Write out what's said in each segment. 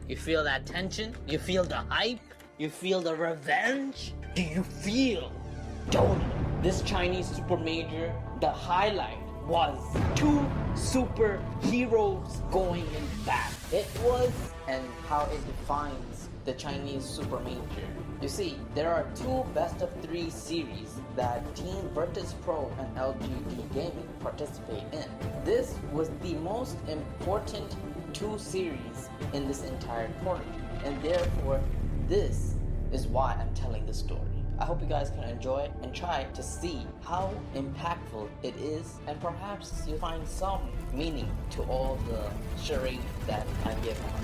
You feel that tension? You feel the hype? You feel the revenge? Do you feel Dota? This Chinese super major, the highlight was two superheroes going in battle. It was, and how it defines the Chinese super major. You see, there are two best of 3 series that Team VIrtuS PrO and LGD Gaming participate in. This was the most important 2 series in this entire tournament, and therefore this is why I'm telling this story. I hope you guys can enjoy and try to see how impactful it is, and perhaps you'll find some meaning to all the charade that I give out.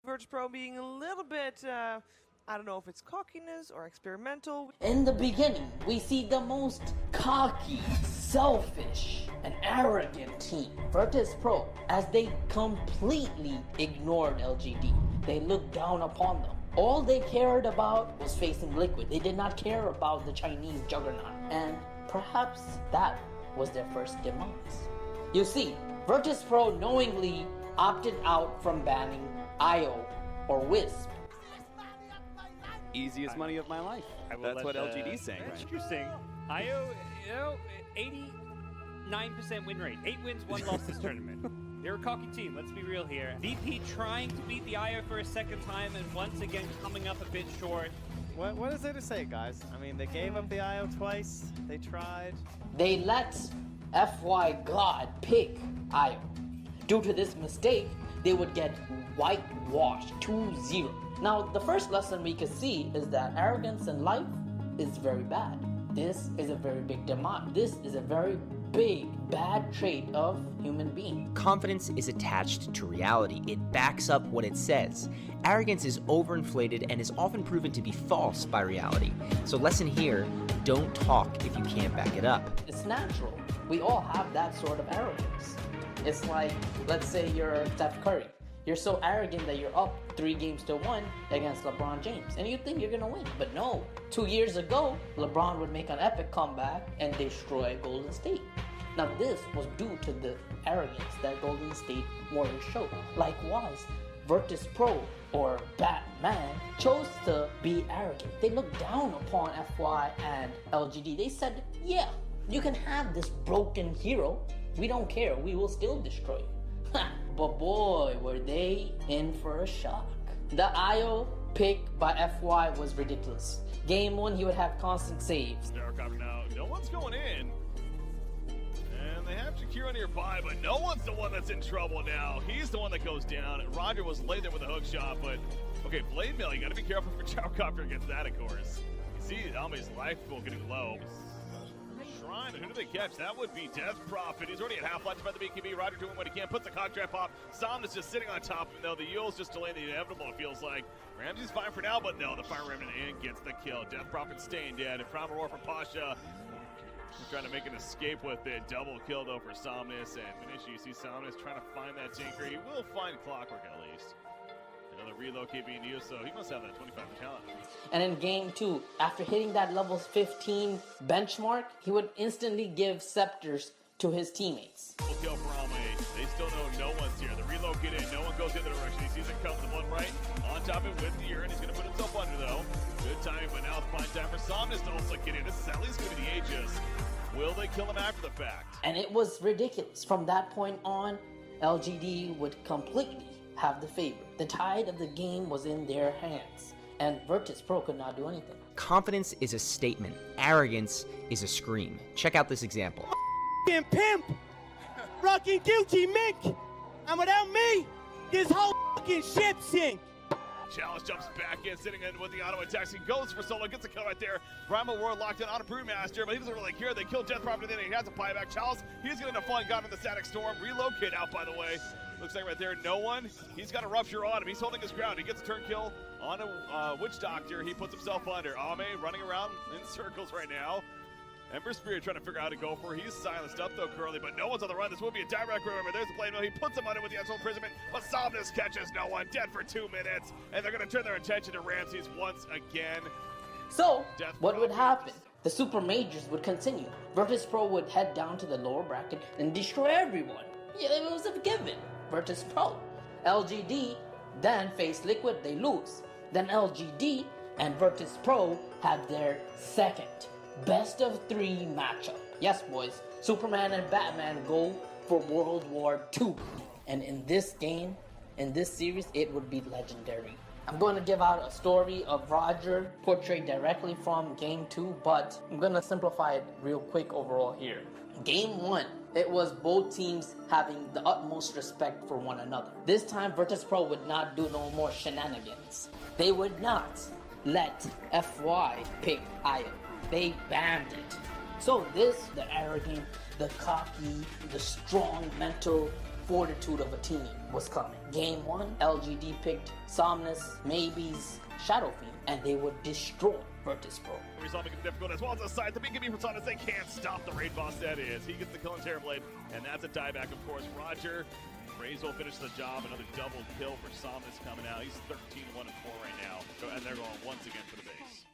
VIrtuS PrO being a little bit, I don't know if it's cockiness or experimental. In the beginning, we see the most cocky, selfish, and arrogant team, VIrtuS PrO, as they completely ignored LGD. They looked down upon them. All they cared about was facing Liquid. They did not care about the Chinese juggernaut, and perhaps that was their first demise. You see, VIrtuS PrO knowingly opted out from banning IO or Wisp. Easiest money of my life. That's what LGD's saying. That's interesting. IO, 89% win rate. 8 wins, 1 loss this tournament. They're a cocky team, let's be real here. VP trying to beat the IO for a second time and once again coming up a bit short. What is there to say, guys? I mean, they gave up the IO twice. They tried. They let FY God pick IO. Due to this mistake, they would get whitewashed 2-0. Now, the first lesson we could see is that arrogance in life is very bad. This is a very big demise. This is a very big, bad trait of human being. Confidence is attached to reality. It backs up what it says. Arrogance is overinflated and is often proven to be false by reality. So lesson here, don't talk if you can't back it up. It's natural. We all have that sort of arrogance. It's like, let's say you're Steph Curry. You're so arrogant that you're up 3-1 against LeBron James, and you think you're gonna win. But no, 2 years ago, LeBron would make an epic comeback and destroy Golden State. Now this was due to the arrogance that Golden State Warriors showed. Likewise, VIrtuS PrO, or Batman, chose to be arrogant. They looked down upon FY and LGD. They said, yeah, you can have this broken hero. We don't care, we will still destroy you. But boy, were they in for a shock. The IO pick by FY was ridiculous. Game 1, he would have constant saves. Dark now, no one's going in. And they have Shakira nearby, but no one's the one that's in trouble now. He's the one that goes down. RoDjer was laid there with a hook shot, but okay, Blade Mail, you gotta be careful for Chowcopter against that, of course. You see Alme's life pool getting low. Shrine, who do they catch? That would be Death Prophet. He's already at half life by the BKB. RoDjer doing what he can, puts the cock trap off. Somnus just sitting on top of him, though. The Yule's just delaying the inevitable, it feels like. Ramsey's fine for now, but no, the Fire Remnant in gets the kill. Death Prophet staying dead. And Primal Roar from Pasha. He's trying to make an escape with it. Double kill, though, for Somnus. And finish, you see Somnus trying to find that Tinker. He will find Clockwork, at least. Another relocate being used, so he must have that 25 talent. And in game 2, after hitting that level 15 benchmark, he would instantly give scepters to his teammates. Double kill for Alme. They still know no one's here. The relocate in, no one goes the other direction. He sees it come, the one right on top of it with the urn. He's going to put himself under, though. Good timing, but now it's fine time for Somnus to also get in. This is at least going to be the Aegis. Will they kill him after the fact? And it was ridiculous. From that point on, LGD would completely have the favor. The tide of the game was in their hands, and VIrtuS PrO could not do anything. Confidence is a statement. Arrogance is a scream. Check out this example. Pimp! Rockin' Gucci Mink! And without me, this whole fucking ship sink! Chalice jumps back in, sitting in with the auto attacks. He goes for solo, gets a kill right there. Primal Roar locked in on a Brewmaster, but he doesn't really care. They kill Death Prophet, and then he has a buyback. Chalice, he's getting a fun gun in the Static Storm. Relocate out, by the way. Looks like right there, no one. He's got a rupture on him. He's holding his ground. He gets a turn kill on a Witch Doctor. He puts himself under. Ame running around in circles right now. Ember Spirit trying to figure out how to go for. He's silenced up though, Curly, but no one's on the run. This will be a direct remember. There's the play mill. He puts him under with the actual imprisonment, but Somnus catches no one. Dead for 2 minutes, and they're going to turn their attention to Ramses once again. So, what would happen? the Super Majors would continue. VirtuSPro would head down to the lower bracket and destroy everyone. Yeah, it was a given. VirtuSPro. LGD then face Liquid, they lose. Then LGD and VirtuSPro have their second best of 3 matchup. Yes, boys, Superman and Batman go for World War II. And in this game, in this series, it would be legendary. I'm going to give out a story of RoDjer portrayed directly from Game 2, but I'm going to simplify it real quick overall here. Game 1, it was both teams having the utmost respect for one another. This time, VirtuSPro would not do no more shenanigans. They would not let FY pick IO. They banned it. So this, the arrogant, the cocky, the strong mental fortitude of a team was coming. Game 1, LGD picked Somnus, Maybes, Shadowfiend, and they would destroy VirtuSPro. Resolving it difficult as well as a side. The BKB for Somnus, they can't stop the raid boss that is. He gets the kill on Terrorblade, and that's a dieback, of course. RoDjer, will finish the job. Another double kill for Somnus coming out. He's 13-1-4 right now. So, and they're going once again for the base.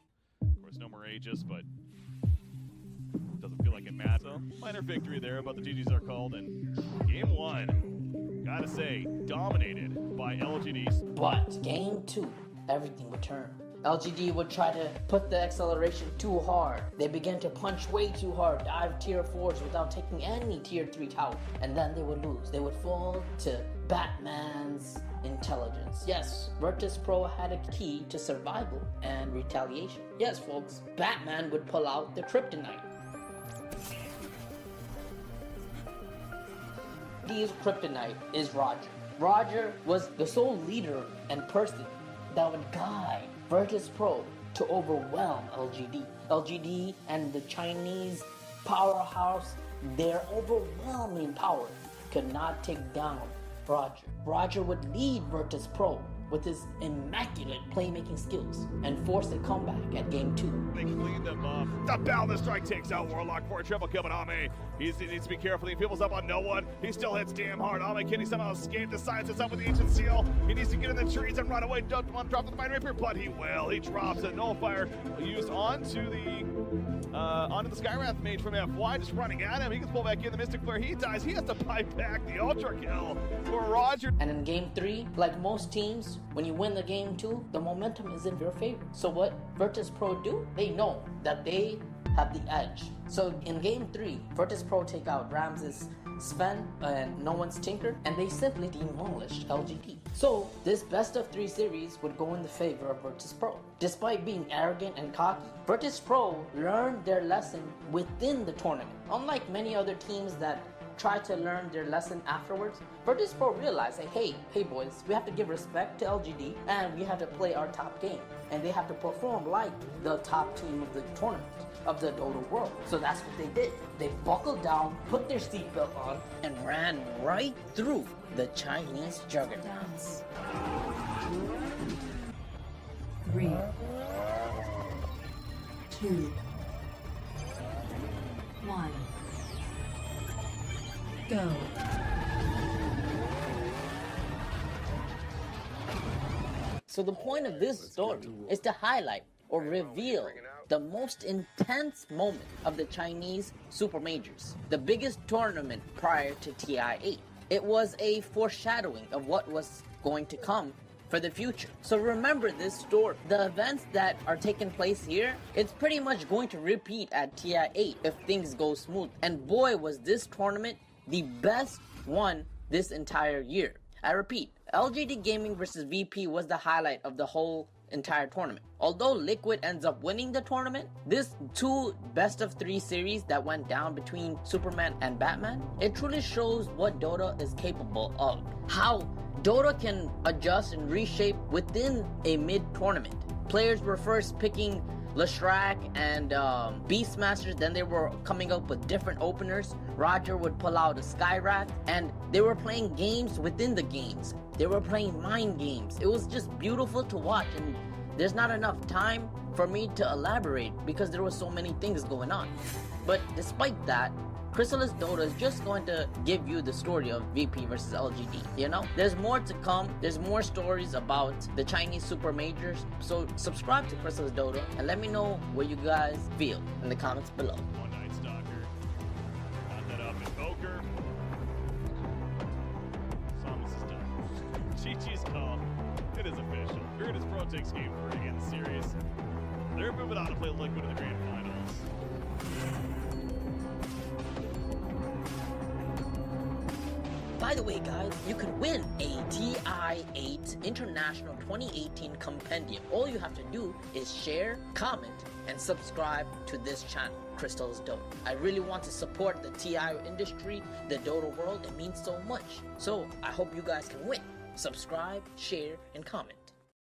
Of course, no more Aegis, but doesn't feel like it matters. So, minor victory there, but the GGs are called. And game 1, gotta say, dominated by LGD's. But game 2, everything would turn. LGD would try to put the acceleration too hard. They began to punch way too hard, dive tier 4s without taking any tier 3 tower. And then they would lose. They would fall to Batman's intelligence. Yes, VirtuSPro had a key to survival and retaliation. Yes, folks, Batman would pull out the kryptonite. His kryptonite is RoDjer. RoDjer was the sole leader and person that would guide VirtuSPro to overwhelm LGD. LGD and the Chinese powerhouse, their overwhelming power could not take down RoDjer. RoDjer would lead VirtuSPro with his immaculate playmaking skills and force a comeback at game 2. They clean them up. The Balance Strike takes out Warlock for a triple kill, but Ame, he needs to be careful. He feels up on no one. He still hits damn hard. Ame, can he somehow escape? Decides it's up with the Ancient Seal. He needs to get in the trees and run away. Don't want to drop the Mind Rapier, but he will. He drops a Nullifier used onto the Skywrath mage from FY, just running at him. He gets pulled back in. The Mystic Flare, he dies. He has to buy back the Ultra Kill for RoDjer. And in game 3, like most teams, when you win the game 2, the momentum is in your favor. So what VirtuSPro do? They know that they have the edge. So in game 3, VirtuSPro take out Ramses, Sven, and no one's Tinker, and they simply demolished LGD. So this best of 3 series would go in the favor of VirtuSPro. Despite being arrogant and cocky, VirtuSPro learned their lesson within the tournament. Unlike many other teams that try to learn their lesson afterwards, VirtuSPro realized, hey boys, we have to give respect to LGD and we have to play our top game. And they have to perform like the top team of the tournament, of the Dota world. So that's what they did. They buckled down, put their seatbelt on, and ran right through the Chinese juggernauts. 3, 2, 1. Go. So the point of this story is to highlight or reveal the most intense moment of the Chinese Super Majors, the biggest tournament prior to TI8. It was a foreshadowing of what was going to come for the future. So remember this story. The events that are taking place here, it's pretty much going to repeat at TI8 if things go smooth. And boy, was this tournament the best one this entire year. I repeat, LGD Gaming versus VP was the highlight of the whole entire tournament. Although Liquid ends up winning the tournament, this 2 best of 3 series that went down between Superman and Batman, it truly shows what Dota is capable of. How Dota can adjust and reshape within a mid-tournament. Players were first picking Leshrac and Beastmasters, then they were coming up with different openers. RoDjer would pull out a Skywrath, and they were playing games within the games. They were playing mind games. It was just beautiful to watch, and there's not enough time for me to elaborate because there were so many things going on. But despite that, Crystalis Dota is just going to give you the story of VP versus LGD. You know, there's more to come. There's more stories about the Chinese super majors. So subscribe to Crystalis Dota and let me know what you guys feel in the comments below. One Night Stalker. Got that up in poker. Samus is done. Chi-Chi's call. It is official. VIrtuS PrO takes game 3 against Series. They're moving on to play Liquid in the Grand Finals. By the way, guys, you can win a TI-8 International 2018 Compendium. All you have to do is share, comment, and subscribe to this channel, Crystalis Dota. I really want to support the TI industry, the Dota world. It means so much. So I hope you guys can win. Subscribe, share, and comment.